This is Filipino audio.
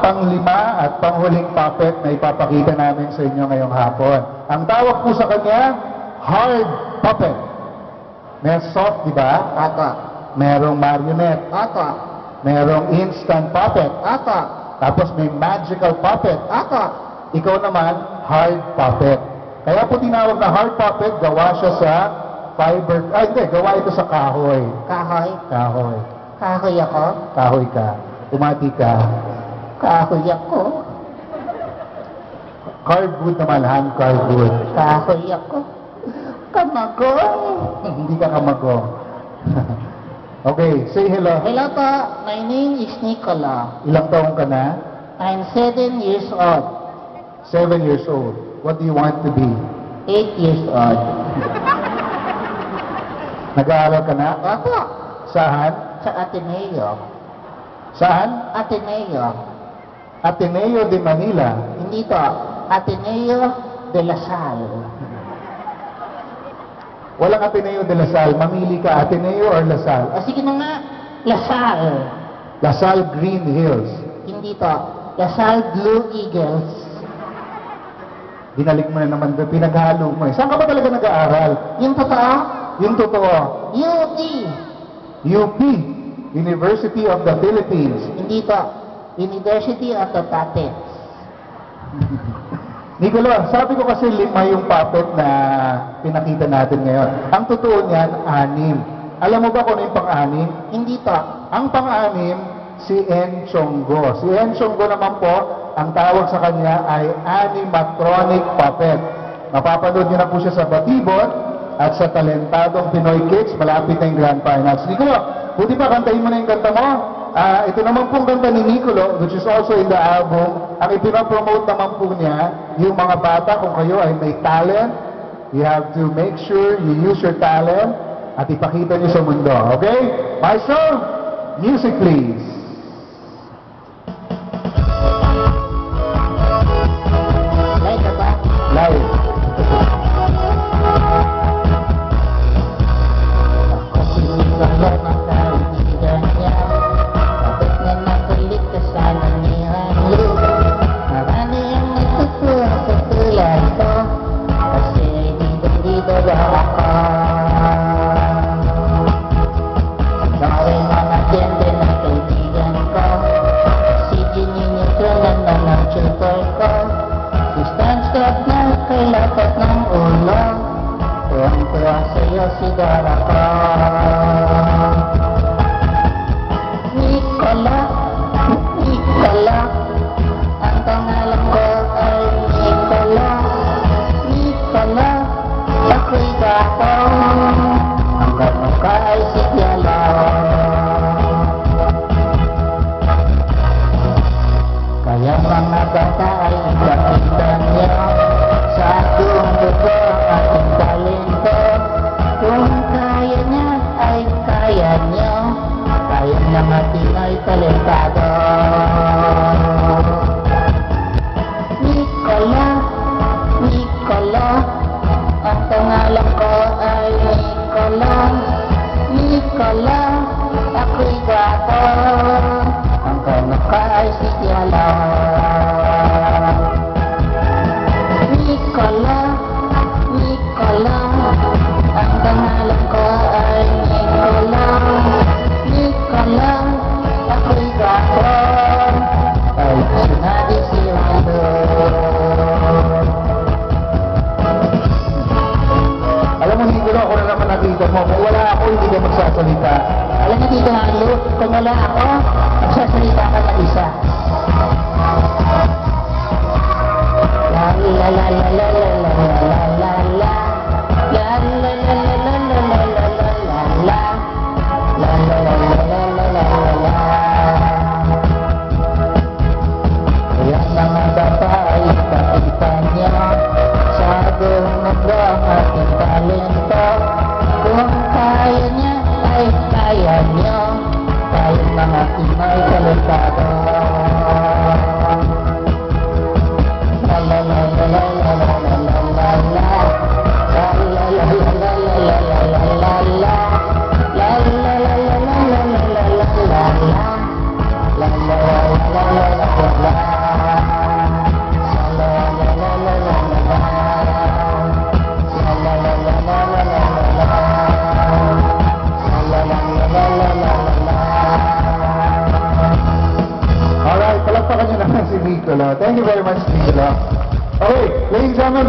Panglima at panghuling puppet na ipapakita namin sa inyo ngayong hapon. Ang tawag po sa kanya, hard puppet. May soft, di ba? Ata. Merong marionette. Ata. Merong instant puppet. Ata. Tapos may magical puppet. Ata. Ikaw naman, hard puppet. Kaya po tinawag na hard puppet, gawa siya sa fiber, gawa ito sa kahoy. Kahoy. Kahoy. Kahoy ako. Kahoy ka. Umati ka. Kahoy ako. Cardwood naman, hand cardwood. Kahoy ako. Kamagong. Hindi ka kamagong. Okay, say hello. Hello po. My name is Nicola. Ilang taong ka na? I'm 7 years old. 7 years old. What do you want to be? 8 years old. Nag-aaral ka na? Opo. Saan? Sa Ateneo. Saan? Ateneo. Ateneo de Manila. Hindi to. Ateneo de La Salle. Walang Ateneo de La Salle. Mamili ka, Ateneo or La Salle? O sige na nga. La Salle. La Salle Green Hills. Hindi to. La Salle Blue Eagles. Binalik mo na naman doon. Pinaghalo mo eh. Saan ka ba talaga nag-aaral? Yung totoo? Yung totoo. UP. UP. University of the Philippines. Hindi to. University of the Puppets. Nicola, sabi ko kasi 5 yung puppet na pinakita natin ngayon. Ang totoo niyan, 6. Alam mo ba kung ano yung pang-6? Hindi to. Ang pang-6, si Enchonggo. Si Enchonggo naman po, ang tawag sa kanya ay animatronic puppet. Mapapanood niyo na po siya sa Batibot at sa Talentadong Pinoy Kids. Malapit na yung Grand Finals. Nicola, buti pa kantahin mo na yung kanta mo. Ito naman pong kanta ni Nicolo, which is also in the album. Ang ipinapromote naman po niya, yung mga bata, kung kayo ay may talent, you have to make sure you use your talent at ipakita niyo sa mundo. Okay? Maestro, music please. Like ka ba? Live. Kasi Nicola na kaibigan niya. Kapit na nakulit ka sana ni Hanlo. Marami ang natutuwa sa tulad ko. Kasi dito daw ako. Gawin mga gende na kaibigan ko. Kasi gininitulan na ng tutor ko. Distance club na kay lapat ng ulo. Tuwang-tuwa sa'yo si Dara ko. Nicola, Nicola, ang pangalan ko ay Nicola. Nicola, ako'y gato. Ang gano'n ka ay si Diala. Kaya mga bata ay ipakinggan niyo sa ating dugo ang ating talento. Kung kaya niya ay kaya niyo, kaya ng ating ay talentado. Nicola, Nicola, ang pangalan ko ay Nicola. Nicola, ako'y gato. Ang kanya ka ay si Diala. Nicola, Nicola, ang pangalan ko ay Nicola. Nicola, ako'y gato. Ay sinabi si Rando. Alam mo, Nicola, ako na naman nakita mo. Kung wala ako, hindi ka magsasalita. Alam niyo dito Hanlo, kung wala ako, magsasalita ka na isa. La la la la la la la la la la. La la la la la la la la la la. La la la la la la la la. Kaya mga bata ay ipakita niyo sa buong mundo ang ating talento. Kung kaya niya ay kaya niyo, tayong mga Pinoy talentado. Palakpakan niyo naman si Nicolo. Thank you very much, Nicolo. Okay, ladies and gentlemen,